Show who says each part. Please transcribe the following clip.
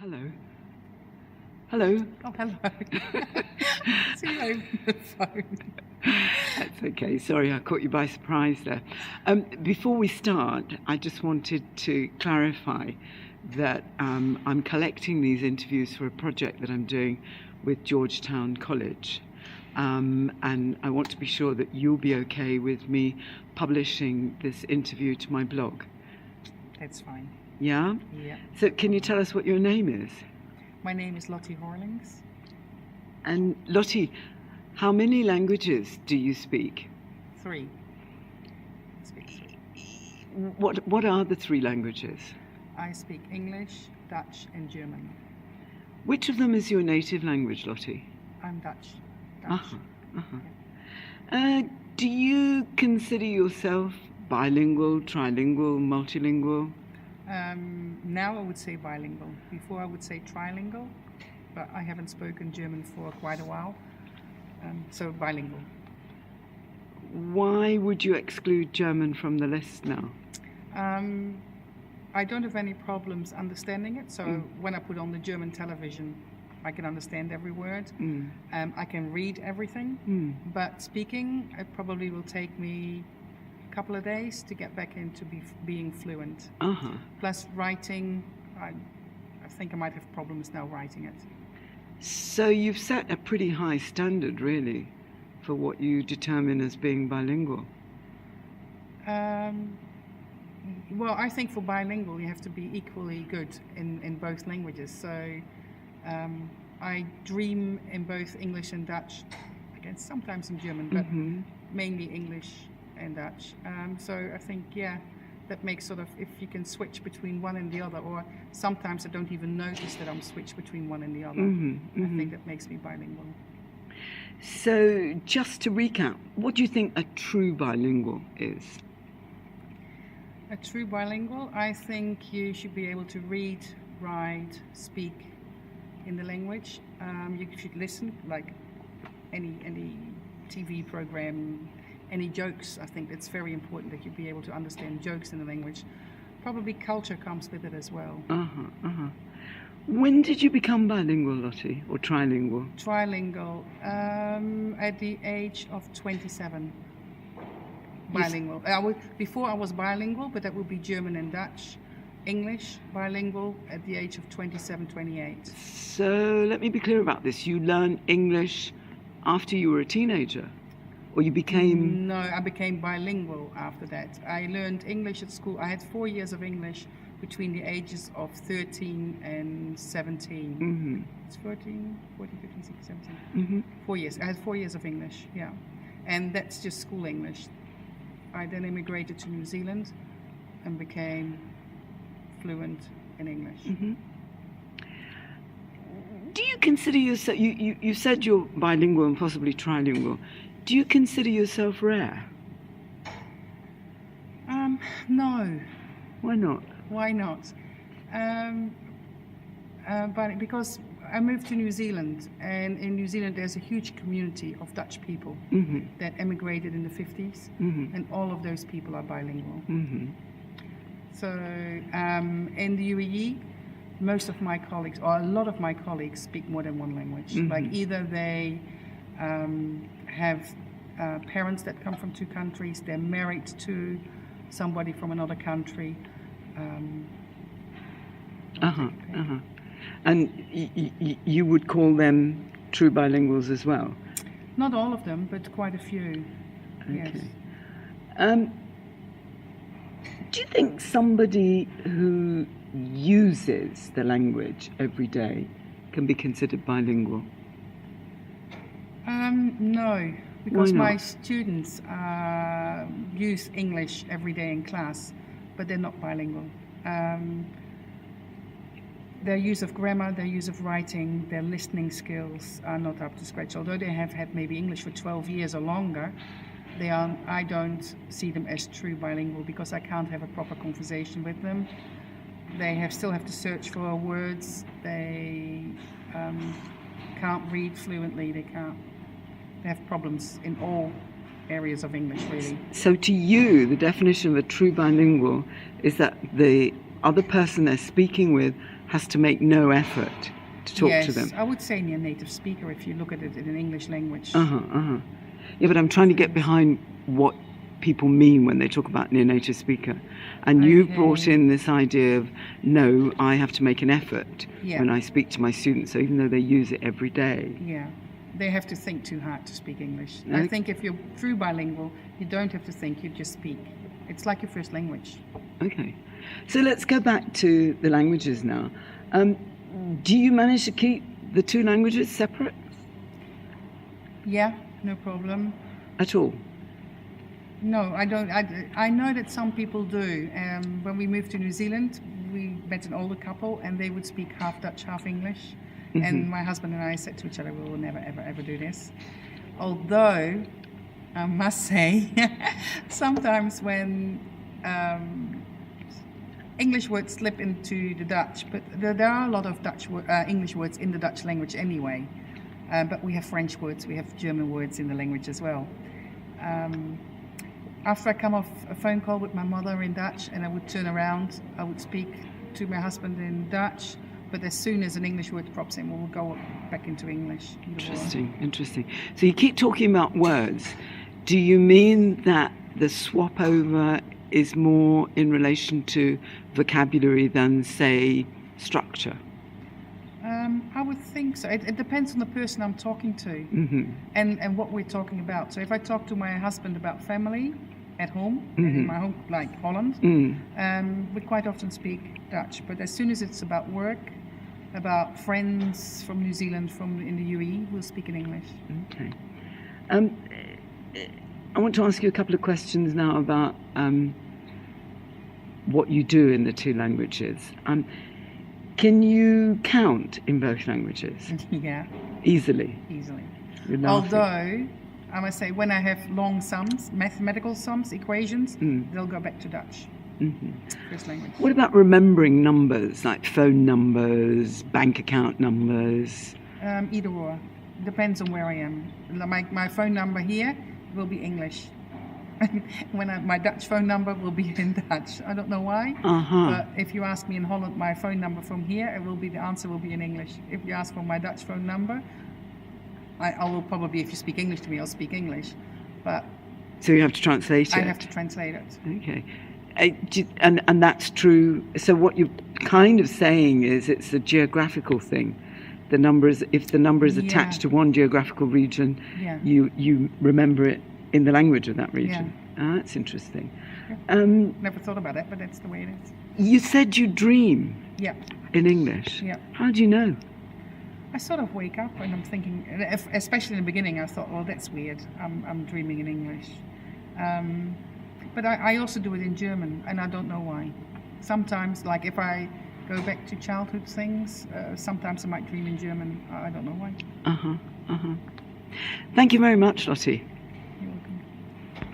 Speaker 1: Hello. Hello.
Speaker 2: Oh, hello. See you over the phone.
Speaker 1: That's okay. Sorry, I caught you by surprise there. Before we start, I just wanted to clarify that I'm collecting these interviews for a project that I'm doing with Georgetown College. And I want to be sure that you'll be okay with me publishing this interview to my blog.
Speaker 2: That's fine.
Speaker 1: Yeah?
Speaker 2: Yeah.
Speaker 1: So can you tell us what your name is?
Speaker 2: My name is Lotty Horlings.
Speaker 1: And Lottie, how many languages do you speak?
Speaker 2: 3. I speak 3.
Speaker 1: What are the 3 languages?
Speaker 2: I speak English, Dutch, and German.
Speaker 1: Which of them is your native language, Lottie?
Speaker 2: I'm Dutch.
Speaker 1: Uh-huh, uh-huh. Do you consider yourself bilingual, trilingual, multilingual?
Speaker 2: Now I would say bilingual. Before I would say trilingual, but I haven't spoken German for quite a while. So bilingual.
Speaker 1: Why would you exclude German from the list now?
Speaker 2: I don't have any problems understanding it. So when I put on the German television, I can understand every word. I can read everything. But speaking, it probably will take me a couple of days to get back into being fluent. Plus writing, I think I might have problems now writing it.
Speaker 1: So you've set a pretty high standard, really, for what you determine as being bilingual.
Speaker 2: Well, I think for bilingual you have to be equally good in both languages. So I dream in both English and Dutch, again sometimes in German, but mainly English and Dutch. So I think, yeah, that makes sort of, if you can switch between one and the other, or sometimes I don't even notice that I'm switched between one and the other. I think that makes me bilingual.
Speaker 1: So just to recap, what do you think a true bilingual is?
Speaker 2: A true bilingual, I think you should be able to read, write, speak in the language. You should listen, like any TV program, any jokes. I think it's very important that you be able to understand jokes in the language. Probably culture comes with it as well. When
Speaker 1: did you become bilingual, Lottie, or trilingual?
Speaker 2: Trilingual, at the age of 27. Bilingual. Before I was bilingual, but that would be German and Dutch. English, bilingual, at the age of 27, 28.
Speaker 1: So let me be clear about this. You learned English after you were a teenager? Or you became...
Speaker 2: No, I became bilingual after that. I learned English at school. I had 4 years of English between the ages of 13 and 17. It's 14, 15, 16, 17. 4 years. I had 4 years of English, yeah. And that's just school English. I then immigrated to New Zealand and became fluent in English.
Speaker 1: Do you consider yourself... You said you're bilingual and possibly trilingual. Do you consider yourself rare?
Speaker 2: No.
Speaker 1: Why not?
Speaker 2: Why not? But because I moved to New Zealand, and in New Zealand there's a huge community of Dutch people that emigrated in the 50s, and all of those people are bilingual. So in the UAE, most of my colleagues, or a lot of my colleagues, speak more than one language. Like either they have parents that come from 2 countries, they're married to somebody from another country.
Speaker 1: And you would call them true bilinguals as well?
Speaker 2: Not all of them, but quite a few.
Speaker 1: Okay.
Speaker 2: Yes.
Speaker 1: Do you think somebody who uses the language every day can be considered bilingual?
Speaker 2: No, because my students use English every day in class, but they're not bilingual. Their use of grammar, their use of writing, their listening skills are not up to scratch. Although they have had maybe English for 12 years or longer, I don't see them as true bilingual because I can't have a proper conversation with them. They still have to search for words. They can't read fluently. They have problems in all areas of English, really.
Speaker 1: So to you, the definition of a true bilingual is that the other person they're speaking with has to make no effort to talk to them.
Speaker 2: Yes, I would say near native speaker if you look at it in an English language.
Speaker 1: Yeah, but I'm trying to get behind what people mean when they talk about near native speaker. And you brought in this idea of, no, I have to make an effort when I speak to my students, so even though they use it every day.
Speaker 2: Yeah, they have to think too hard to speak English. I think if you're true bilingual, you don't have to think, you just speak. It's like your first language.
Speaker 1: Okay, so let's go back to the languages now. Do you manage to keep the two languages separate?
Speaker 2: Yeah, no problem.
Speaker 1: At all?
Speaker 2: No, I don't. I know that some people do. When we moved to New Zealand, we met an older couple and they would speak half Dutch, half English. And my husband and I said to each other, we will never, ever, ever do this. Although, I must say, sometimes when English words slip into the Dutch, but there are a lot of English words in the Dutch language anyway. But we have French words, we have German words in the language as well. After I come off a phone call with my mother in Dutch and I would turn around, I would speak to my husband in Dutch, but as soon as an English word drops in, we'll go back into English.
Speaker 1: Interesting. So you keep talking about words. Do you mean that the swap over is more in relation to vocabulary than, say, structure?
Speaker 2: I would think so. It depends on the person I'm talking to and what we're talking about. So if I talk to my husband about family at home, in my home, like Holland, we quite often speak Dutch. But as soon as it's about work, about friends from New Zealand, in the UAE, we'll speak in English.
Speaker 1: Okay. I want to ask you a couple of questions now about what you do in the two languages. Can you count in both languages?
Speaker 2: Yeah.
Speaker 1: Easily?
Speaker 2: Easily.
Speaker 1: Although,
Speaker 2: I must say, when I have long sums, mathematical sums, equations, they'll go back to Dutch. First language.
Speaker 1: What about remembering numbers, like phone numbers, bank account numbers?
Speaker 2: Either or. Depends on where I am. My phone number here will be English. My Dutch phone number will be in Dutch. I don't know why, but if you ask me in Holland my phone number from here, the answer will be in English. If you ask for my Dutch phone number, I will probably, if you speak English to me, I'll speak English. But
Speaker 1: so you have to translate it?
Speaker 2: I have to translate it.
Speaker 1: Okay. And that's true. So what you're kind of saying is it's a geographical thing. If the number is attached to one geographical region, you remember it in the language of that region. That's interesting.
Speaker 2: Never thought about it, but that's the way it is.
Speaker 1: You said you dream in English.
Speaker 2: Yeah.
Speaker 1: How do you know?
Speaker 2: I sort of wake up and I'm thinking, especially in the beginning, I thought, well, that's weird. I'm dreaming in English. But I also do it in German, and I don't know why. Sometimes, like if I go back to childhood things, sometimes I might dream in German. I don't know why.
Speaker 1: Thank you very much, Lottie.